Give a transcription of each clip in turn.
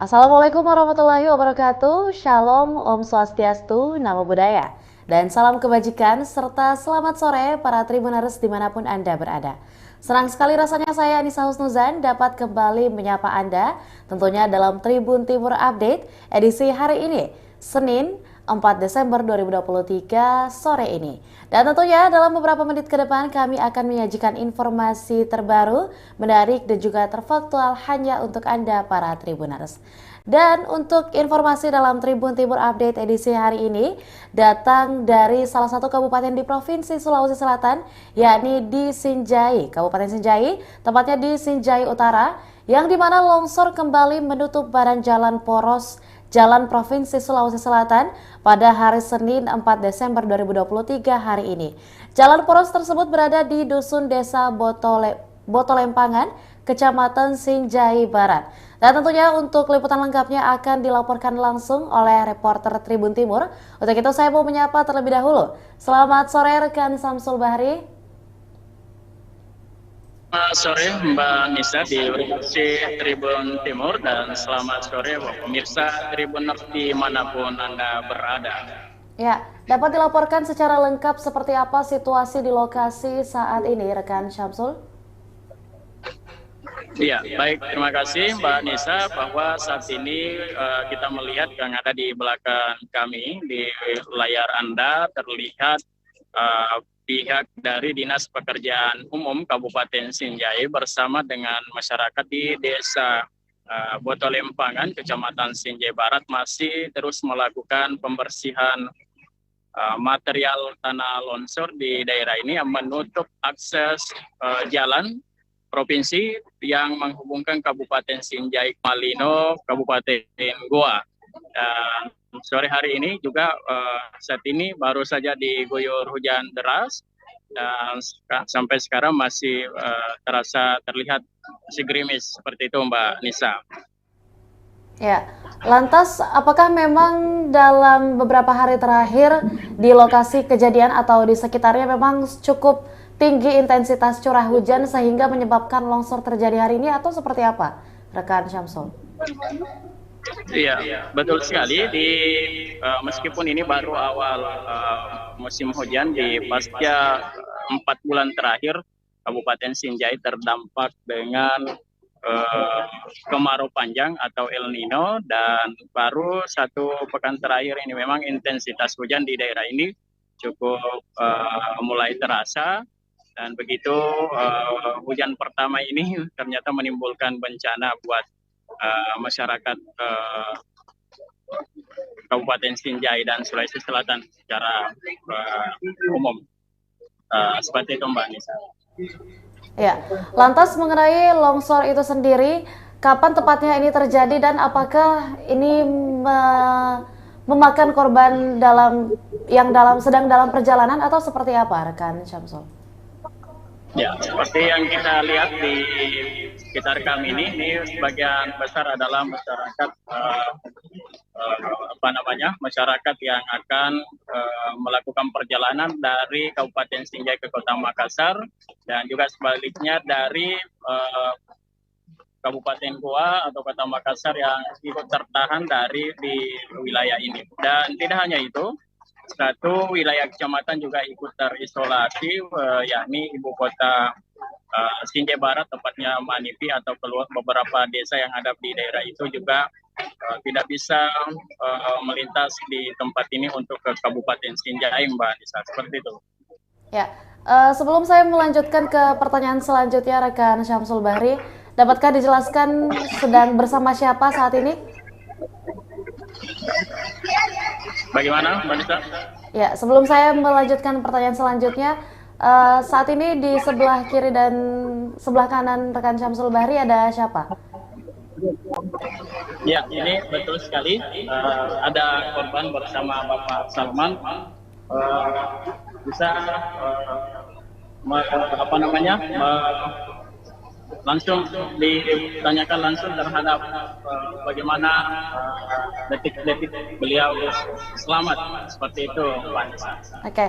Assalamualaikum warahmatullahi wabarakatuh. Shalom, Om Swastiastu, Namo Buddhaya. Dan salam kebajikan serta selamat sore para Tribuners dimanapun Anda berada. Senang sekali rasanya saya Anissa Husnuzan dapat kembali menyapa Anda tentunya dalam Tribun Timur Update edisi hari ini, Senin 4 Desember 2023 sore ini. Dan tentunya dalam beberapa menit ke depan kami akan menyajikan informasi terbaru, menarik dan juga terfaktual hanya untuk Anda para Tribuners. Dan untuk informasi dalam Tribun Timur Update edisi hari ini datang dari salah satu kabupaten di Provinsi Sulawesi Selatan, yakni di Sinjai, Kabupaten Sinjai, tepatnya di Sinjai Utara, yang dimana longsor kembali menutup badan jalan poros Jalan Provinsi Sulawesi Selatan pada hari Senin 4 Desember 2023 hari ini. Jalan poros tersebut berada di Dusun Desa Botolempangan, Kecamatan Sinjai Barat. Dan tentunya untuk liputan lengkapnya akan dilaporkan langsung oleh reporter Tribun Timur. Untuk itu saya mau menyapa terlebih dahulu. Selamat sore rekan Samsul Bahri. Selamat sore Mbak Nisa di redaksi Tribun Timur dan selamat sore pemirsa Tribuners dimanapun Anda berada. Ya, dapat dilaporkan secara lengkap seperti apa situasi di lokasi saat ini rekan Syamsul? Ya, baik, terima kasih Mbak Nisa bahwa saat ini kita melihat yang ada di belakang kami di layar Anda terlihat pihak dari Dinas Pekerjaan Umum Kabupaten Sinjai bersama dengan masyarakat di Desa Botolempangan, Kecamatan Sinjai Barat masih terus melakukan pembersihan material tanah longsor di daerah ini yang menutup akses jalan provinsi yang menghubungkan Kabupaten Sinjai Malino, Kabupaten Goa. Sore hari ini juga saat ini baru saja diguyur hujan deras dan sampai sekarang masih terlihat masih gerimis seperti itu Mbak Nisa. Ya, lantas apakah memang dalam beberapa hari terakhir di lokasi kejadian atau di sekitarnya memang cukup tinggi intensitas curah hujan sehingga menyebabkan longsor terjadi hari ini atau seperti apa, rekan Syamsul? Iya, betul sekali. Meskipun ini baru awal musim hujan di pasca 4 bulan terakhir, Kabupaten Sinjai terdampak dengan kemarau panjang atau El Nino, dan baru 1 pekan terakhir ini memang intensitas hujan di daerah ini cukup mulai terasa. Dan begitu hujan pertama ini ternyata menimbulkan bencana buat masyarakat Kabupaten Sinjai dan Sulawesi Selatan secara umum. Seperti itu Mbak Nisa. Ya, lantas mengenai longsor itu sendiri, kapan tepatnya ini terjadi dan apakah ini memakan korban sedang dalam perjalanan atau seperti apa, rekan Syamsul? Ya, seperti yang kita lihat di sekitar kami ini sebagian besar adalah masyarakat masyarakat yang akan melakukan perjalanan dari Kabupaten Sinjai ke Kota Makassar dan juga sebaliknya dari Kabupaten Goa atau Kota Makassar yang ikut tertahan di wilayah ini. Dan tidak hanya itu, satu wilayah kecamatan juga ikut terisolasi, yakni ibu kota Sinjai Barat, tepatnya Manipi, atau keluar beberapa desa yang ada di daerah itu juga tidak bisa melintas di tempat ini untuk ke Kabupaten Sinjai, Mbak Nisa, seperti itu. Ya, sebelum saya melanjutkan ke pertanyaan selanjutnya, rekan Syamsul Bahri, dapatkah dijelaskan sedang bersama siapa saat ini? Bagaimana, Mbak Nisa? Ya, sebelum saya melanjutkan pertanyaan selanjutnya, saat ini di sebelah kiri dan sebelah kanan rekan Syamsul Bahri ada siapa? Ya, ini betul sekali. Ada korban bersama Bapak Salman. Bisa langsung ditanyakan langsung terhadap bagaimana detik-detik beliau selamat, seperti itu Pak Nisa. Oke,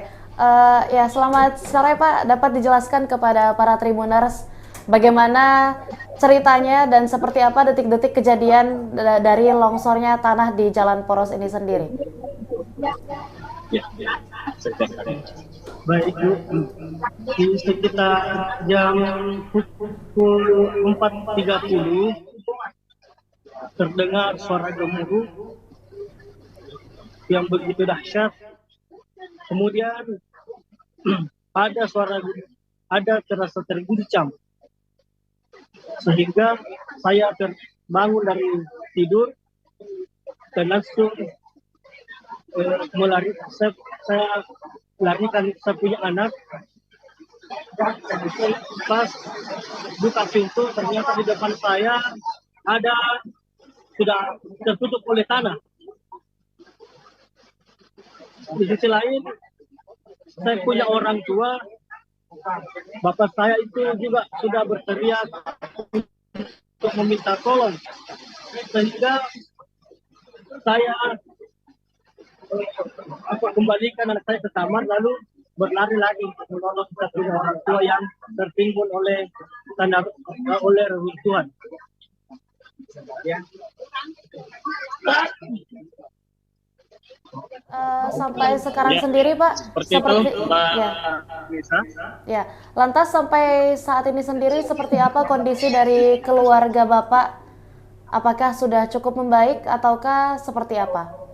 ya selamat sore Pak. Dapat dijelaskan kepada para Tribuners Bagaimana ceritanya dan seperti apa detik-detik kejadian dari longsornya tanah di Jalan Poros ini sendiri? Ya, Baik Bu, di sekitar jam pukul 4.30 terdengar suara gemuruh yang begitu dahsyat. Kemudian ada terasa terguncang, sehingga saya terbangun dari tidur dan langsung saya larikan saya punya anak. Pas buka pintu, ternyata di depan saya ada sudah tertutup oleh tanah. Di sisi lain, saya punya orang tua, bapak saya itu juga sudah berteriak untuk meminta tolong, sehingga saya kembalikan anak saya ke kamar, lalu berlari lagi untuk menolong satu orang tua yang tertimbun oleh reruntuhan. Ya. Sampai sekarang sendiri Pak, seperti itu Mbak ya. Nisa. Ya, lantas sampai saat ini sendiri seperti apa kondisi dari keluarga Bapak? Apakah sudah cukup membaik ataukah seperti apa?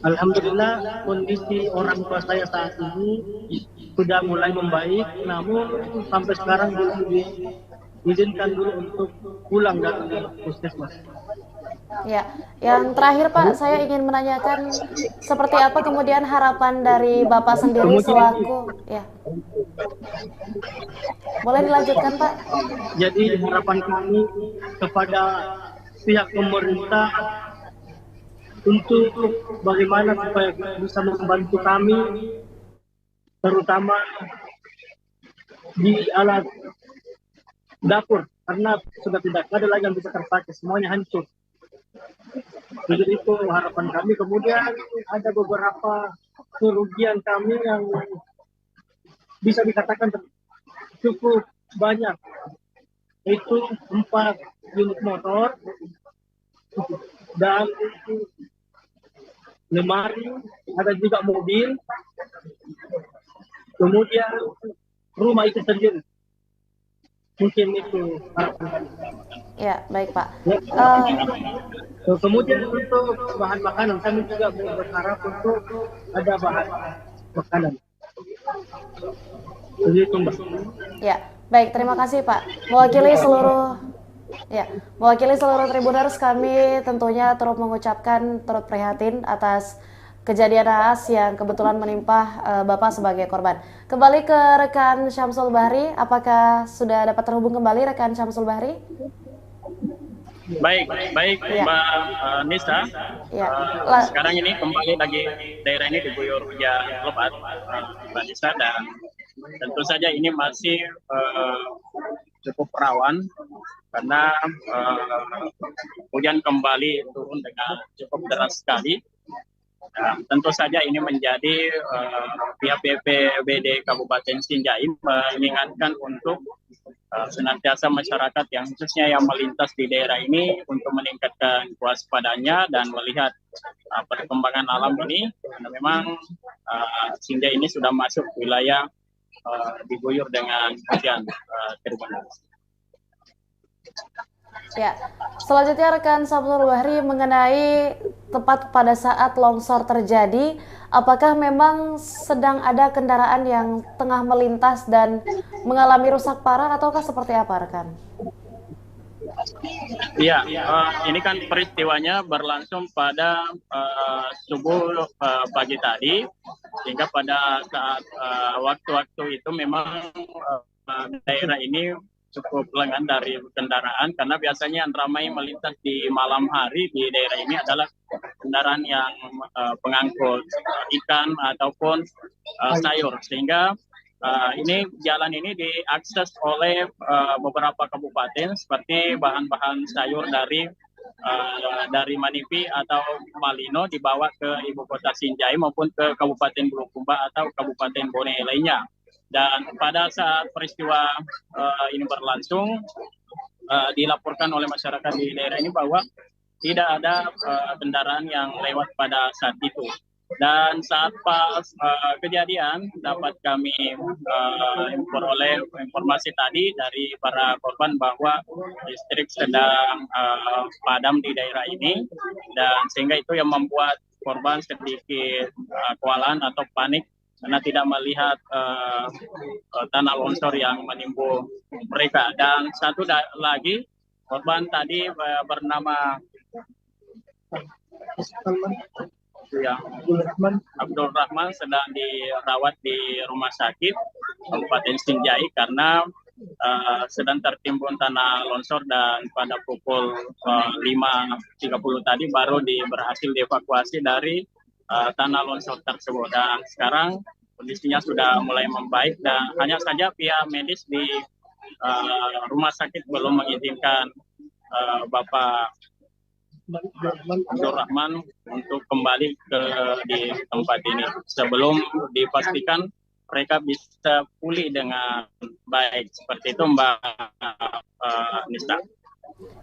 Alhamdulillah kondisi orang tua saya saat ini sudah mulai membaik, namun sampai sekarang belum diizinkan dulu untuk pulang dari puskesmas. Ya, yang terakhir Pak, saya ingin menanyakan seperti apa kemudian harapan dari Bapak sendiri selaku, ya. Boleh dilanjutkan Pak? Jadi harapan kami kepada pihak pemerintah untuk bagaimana supaya bisa membantu kami, terutama di alat dapur, karena sudah tidak ada lagi yang bisa terpakai, semuanya hancur. Jadi itu harapan kami. Kemudian ada beberapa kerugian kami yang bisa dikatakan cukup banyak, itu 4 unit motor dan lemari, ada juga mobil, kemudian rumah itu sendiri. Mungkin itu harapan kami. Ya, baik Pak. Kemudian untuk bahan makanan, kami juga berharap untuk ada bahan makanan. Begitu Mbak. Ya, baik, terima kasih Pak. Mewakili seluruh Tribuners, kami tentunya turut mengucapkan turut prihatin atas kejadian naas yang kebetulan menimpa Bapak sebagai korban. Kembali ke rekan Syamsul Bahri, apakah sudah dapat terhubung kembali rekan Syamsul Bahri? Baik ya. Mbak Nisa. Ya. Sekarang ini kembali lagi daerah ini diguyur hujan lebat, Mbak Nisa, dan tentu saja ini masih cukup rawan karena hujan kembali turun dengan cukup deras sekali. Dan tentu saja ini menjadi pihak BPBD Kabupaten Sinjai mengingatkan untuk senantiasa masyarakat yang khususnya yang melintas di daerah ini untuk meningkatkan kewaspadaannya dan melihat perkembangan alam ini, karena memang Sinjai ini sudah masuk wilayah diguyur dengan hujan terus. Ya, selanjutnya rekan Syamsul Bahri mengenai tepat pada saat longsor terjadi, apakah memang sedang ada kendaraan yang tengah melintas dan mengalami rusak parah ataukah seperti apa rekan? Iya, ini kan peristiwanya berlangsung pada subuh pagi tadi, sehingga pada saat waktu-waktu itu memang daerah ini cukup lengan dari kendaraan, karena biasanya yang ramai melintas di malam hari di daerah ini adalah kendaraan yang pengangkut ikan ataupun sayur, sehingga ini jalan ini diakses oleh beberapa kabupaten seperti bahan-bahan sayur dari dari Manipi atau Malino dibawa ke ibu kota Sinjai maupun ke Kabupaten Bulukumba atau Kabupaten Bone lainnya. Dan pada saat peristiwa ini berlangsung, dilaporkan oleh masyarakat di daerah ini bahwa tidak ada kendaraan yang lewat pada saat itu. Dan saat pas kejadian dapat kami memperoleh informasi tadi dari para korban bahwa listrik sedang padam di daerah ini, dan sehingga itu yang membuat korban sedikit kewalahan atau panik karena tidak melihat tanah longsor yang menimbun mereka. Dan satu lagi korban tadi bernama yang Abdul Rahman sedang dirawat di rumah sakit Kabupaten Sinjai karena sedang tertimbun tanah longsor, dan pada pukul 5.30 tadi baru berhasil dievakuasi dari tanah longsor tersebut. Dan sekarang kondisinya sudah mulai membaik, dan hanya saja pihak medis di rumah sakit belum mengizinkan Bapak Abdul Rahman untuk kembali di tempat ini sebelum dipastikan mereka bisa pulih dengan baik. Seperti itu Mbak Nisa.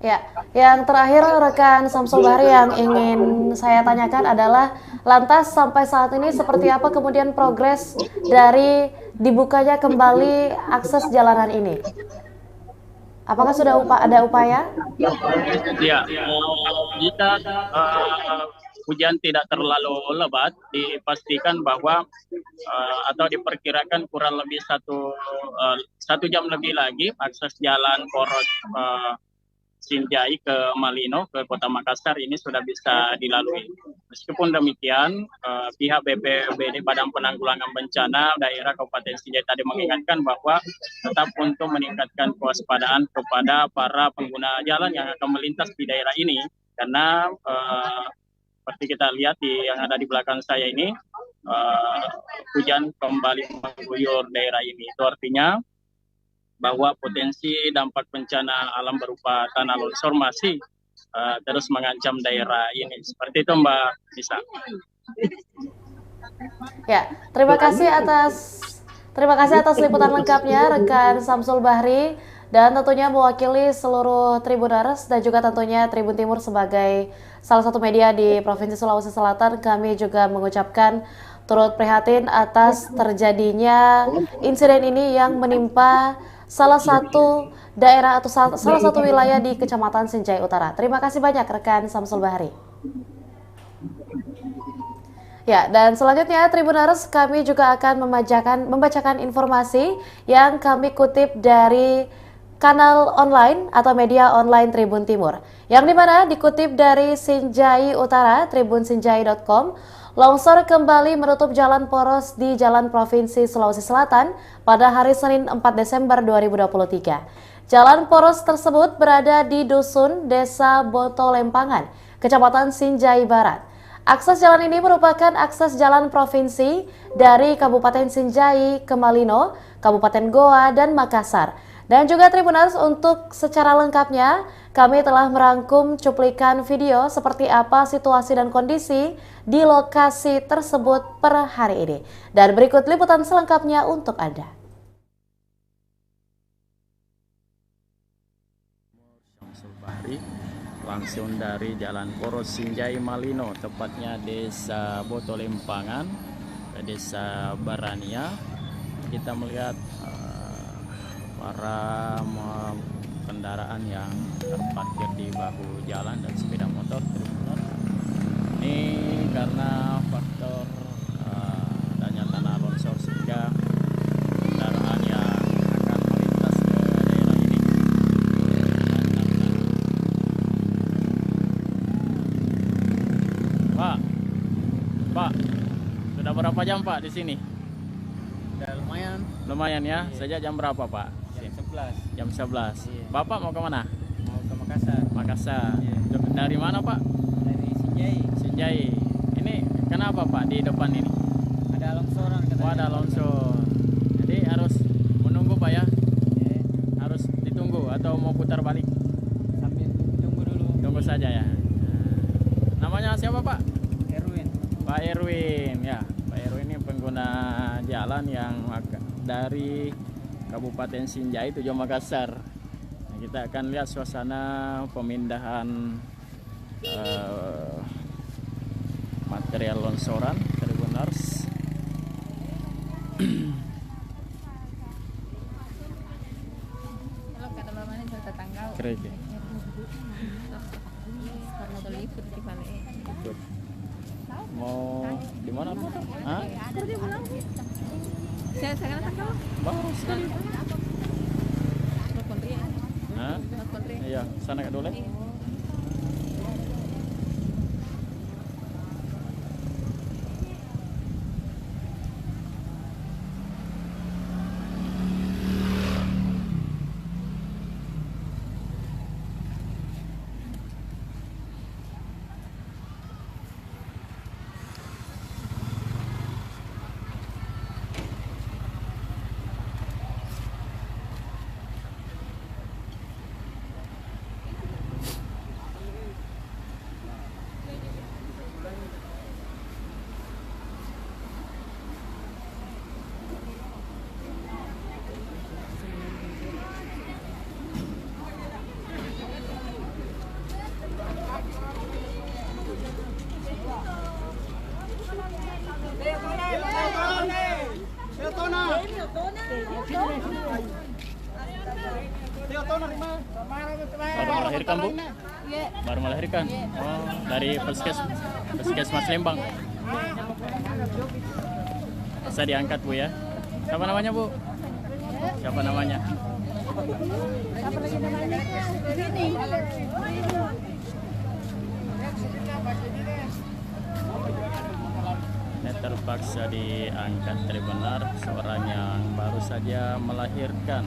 Ya, yang terakhir rekan Samsul Bahri yang ingin saya tanyakan adalah lantas sampai saat ini seperti apa kemudian progres dari dibukanya kembali akses jalanan ini? Apakah sudah ada upaya? Ya, jika hujan tidak terlalu lebat, dipastikan bahwa atau diperkirakan kurang lebih satu jam lebih lagi akses jalan poros Sinjai ke Malino, ke Kota Makassar ini sudah bisa dilalui. Meskipun demikian, pihak BPBD Badan Penanggulangan Bencana daerah Kabupaten Sinjai tadi mengingatkan bahwa tetap untuk meningkatkan kewaspadaan kepada para pengguna jalan yang akan melintas di daerah ini, karena seperti kita lihat yang ada di belakang saya ini, hujan kembali mengguyur daerah ini. Itu artinya bahwa potensi dampak bencana alam berupa tanah longsor masih terus mengancam daerah ini. Seperti itu Mbak Nisa. Ya, terima kasih atas liputan lengkapnya rekan Samsul Bahri, dan tentunya mewakili seluruh Tribuners dan juga tentunya Tribun Timur sebagai salah satu media di Provinsi Sulawesi Selatan, kami juga mengucapkan turut prihatin atas terjadinya insiden ini yang menimpa salah satu daerah atau salah satu wilayah di Kecamatan Sinjai Utara. Terima kasih banyak rekan Samsul Bahri. Ya, dan selanjutnya Tribuners, kami juga akan membacakan informasi yang kami kutip dari kanal online atau media online Tribun Timur, yang dimana dikutip dari Sinjai Utara, tribunsinjai.com. Longsor kembali menutup jalan poros di Jalan Provinsi Sulawesi Selatan pada hari Senin 4 Desember 2023. Jalan poros tersebut berada di Dusun Desa Botolempangan, Kecamatan Sinjai Barat. Akses jalan ini merupakan akses jalan provinsi dari Kabupaten Sinjai ke Malino, Kabupaten Goa, dan Makassar. Dan juga Tribuners, untuk secara lengkapnya kami telah merangkum cuplikan video seperti apa situasi dan kondisi di lokasi tersebut per hari ini. Dan berikut liputan selengkapnya untuk Anda. Langsung dari Jalan Poros Sinjai Malino, tepatnya Desa Botolempangan ke Desa Barania. Kita melihat para kendaraan yang terparkir di bahu jalan dan sepeda motor. Ini karena faktor adanya tanah longsor sehingga kendaraan yang akan melintas ke daerah ini. Pak, sudah berapa jam Pak di sini? Udah Lumayan ya. Iya. Sejak jam berapa Pak? Jam 11. Iya. Bapak mau ke mana? Mau ke Makassar. Makassar. Iya. Dari mana Pak? Dari Sinjai. Sinjai. Ini kenapa Pak di depan ini? Ada longsoran katanya. Oh, ada longsor. Jadi harus menunggu Pak ya? Iya. Harus ditunggu atau mau putar balik? Sambil tunggu dulu. Tunggu saja ya. Namanya siapa Pak? Erwin. Pak Erwin ya. Pak Erwin ini pengguna jalan yang dari Kabupaten Sinjai tujuan Makassar. Nah, kita akan lihat suasana pemindahan material longsoran Tribunars. Kalau kata mamanya cerita tanggal Keren. karena udah ikut di Bali. Ikut. Mau di mana Pak? Hah? Saya sekarang tanggal Baru sekali. Buat kontri ya. Hah? Buat kontri. Iya, sana ke dulu. Baru melahirkan Bu? Baru melahirkan? Oh, dari Puskesmas Lembang. Bisa diangkat Bu ya. Siapa namanya Bu? Siapa namanya? Ini terpaksa diangkat Tribunar, seorang yang baru saja melahirkan.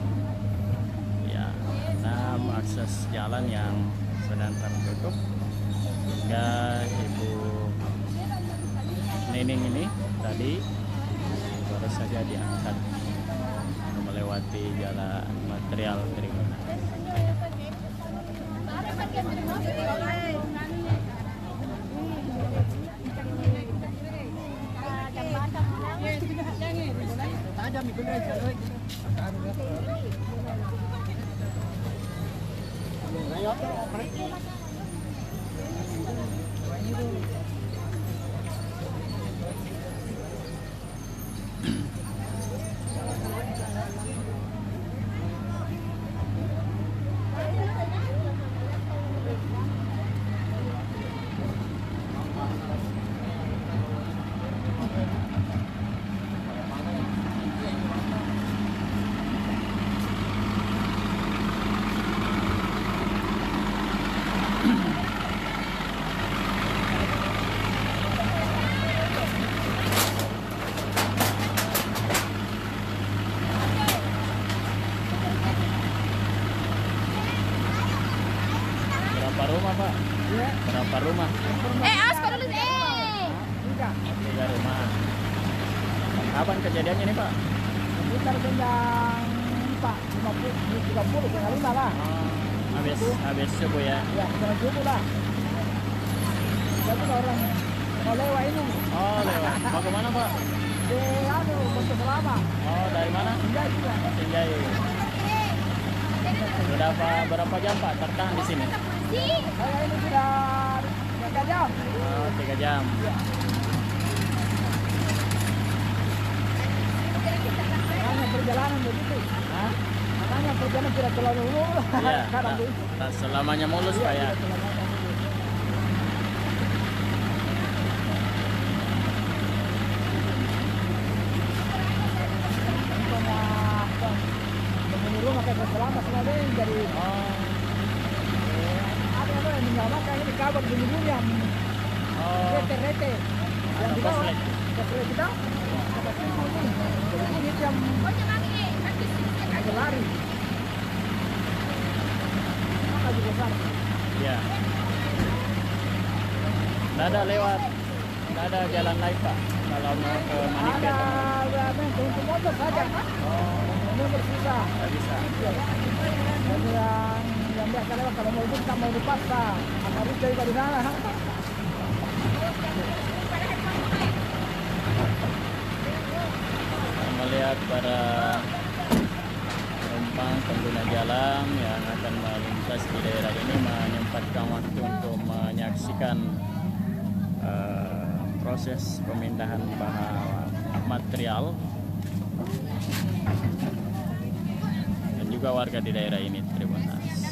Ya, karena akses jalan yang sedang tertutup hingga Ibu Nining ini tadi baru saja diangkat melewati jalan material Tribunar. Berapa rumah Pak? Berapa rumah? Askar dulu Tiga rumah. Kapan kejadiannya nih Pak? Sekitar jam 4.50 setengah 5 lah. Habis subuh ya? Ya, setengah subuh lah. Jadi orang mau lewat ini Oh lewat. Mau kemana Pak? di Batu Selama. Oh dari mana? Enggak juga. Sinjai. Sudah berapa jam Pak tertahan di sini? Saya ini sudah 3 jam. Oh 3 jam. Makanya perjalanan begitu. Hah? Makanya perjalanan tidak terlalu mulus. Iya. Kadang begitu. Tak selamanya mulus Pak ya. Penghuni rumah kayak selama semua deh jadi ada apa yang menyamakan ini kabar bunyi yang Oh. rete yang di bawah Koslek. kita ada pintu ini jadi ini yang ada lari maka juga sana Iya. Nggak ada lewat. Nggak ada jalan lain Pak. Kalau mau ke Maniket. ada untuk motor saja Oh. motor susah Nggak bisa. jadi yang kalau mau kita mau dipaksa, harus dari sana. Melihat para penumpang pengguna jalan yang akan melintas di daerah ini menyempatkan waktu untuk menyaksikan proses pemindahan bahan material dan juga warga di daerah ini. Terima kasih.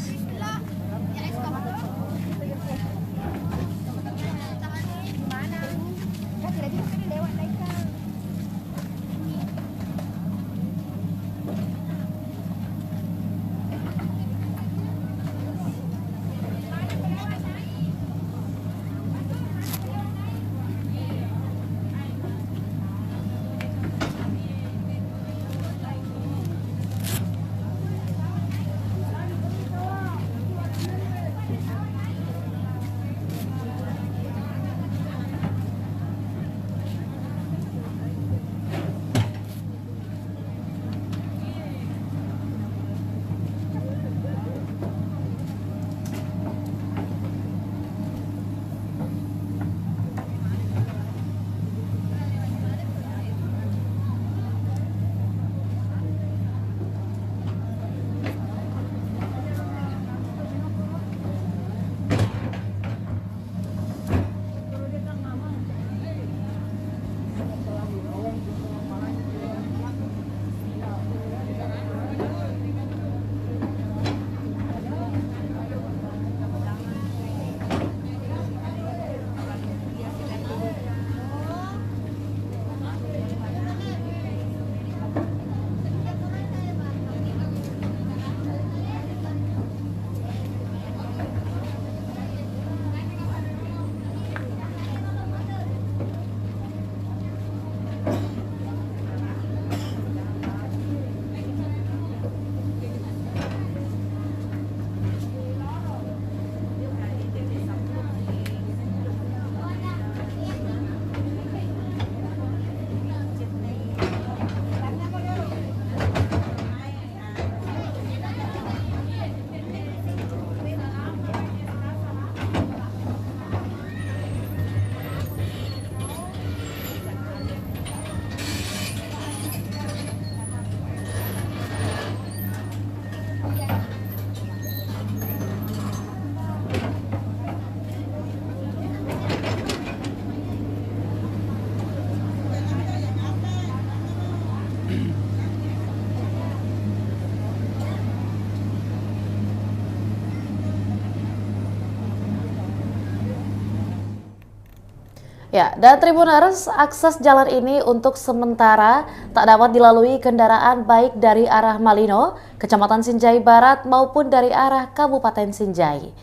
Ya, dan Tribuners, akses jalan ini untuk sementara tak dapat dilalui kendaraan baik dari arah Malino, Kecamatan Sinjai Barat maupun dari arah Kabupaten Sinjai.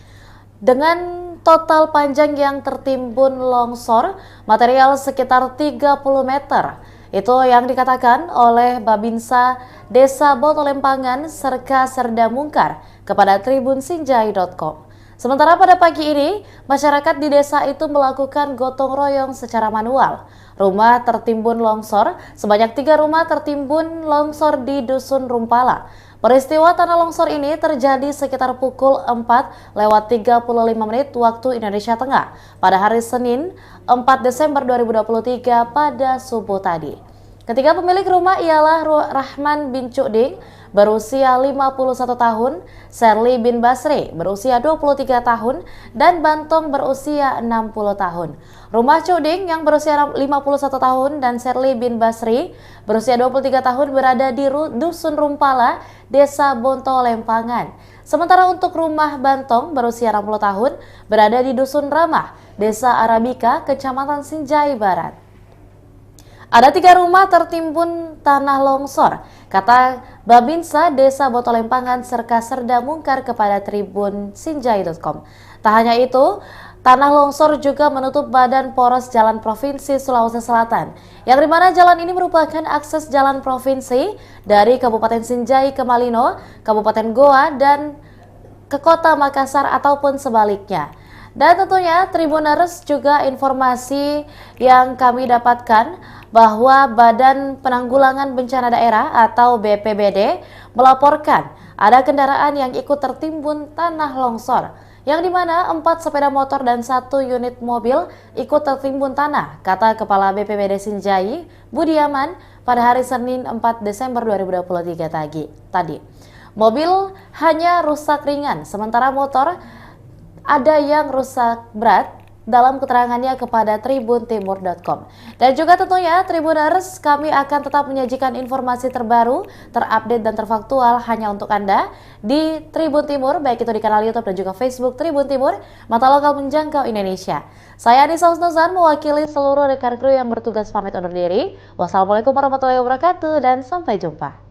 Dengan total panjang yang tertimbun longsor, material sekitar 30 meter. Itu yang dikatakan oleh Babinsa Desa Botolempangan Serka Serda Mungkar kepada tribunsinjai.com. Sementara pada pagi ini, masyarakat di desa itu melakukan gotong royong secara manual. Rumah tertimbun longsor, sebanyak 3 rumah tertimbun longsor di Dusun Rumpala. Peristiwa tanah longsor ini terjadi sekitar pukul 4:35 waktu Indonesia Tengah pada hari Senin 4 Desember 2023 pada subuh tadi. Ketiga pemilik rumah ialah Rahman bin Cuding berusia 51 tahun, Serli bin Basri berusia 23 tahun, dan Bantong berusia 60 tahun. Rumah Cuding yang berusia 51 tahun dan Serli bin Basri berusia 23 tahun berada di Dusun Rumpala, Desa Bontolempangan. Sementara untuk rumah Bantong berusia 60 tahun berada di Dusun Ramah, Desa Arabika, Kecamatan Sinjai Barat. Ada 3 rumah tertimbun tanah longsor, kata Babinsa Desa Botolempangan Serka Serda Mungkar kepada tribunsinjai.com. Tak hanya itu, tanah longsor juga menutup badan poros jalan provinsi Sulawesi Selatan, yang dimana jalan ini merupakan akses jalan provinsi dari Kabupaten Sinjai ke Malino, Kabupaten Goa, dan ke Kota Makassar ataupun sebaliknya. Dan tentunya Tribuners juga informasi yang kami dapatkan bahwa Badan Penanggulangan Bencana Daerah atau BPBD melaporkan ada kendaraan yang ikut tertimbun tanah longsor, yang dimana 4 sepeda motor dan 1 unit mobil ikut tertimbun tanah, kata Kepala BPBD Sinjai Budiaman pada hari Senin 4 Desember 2023 tadi. Mobil hanya rusak ringan, sementara motor ada yang rusak berat, dalam keterangannya kepada tribuntimur.com. Dan juga tentunya Tribuners, kami akan tetap menyajikan informasi terbaru, terupdate dan terfaktual hanya untuk Anda di Tribun Timur, baik itu di kanal YouTube dan juga Facebook Tribun Timur, mata lokal menjangkau Indonesia. Saya Anissa Husnuzan mewakili seluruh rekan kru yang bertugas pamit undur diri. Wassalamualaikum warahmatullahi wabarakatuh dan sampai jumpa.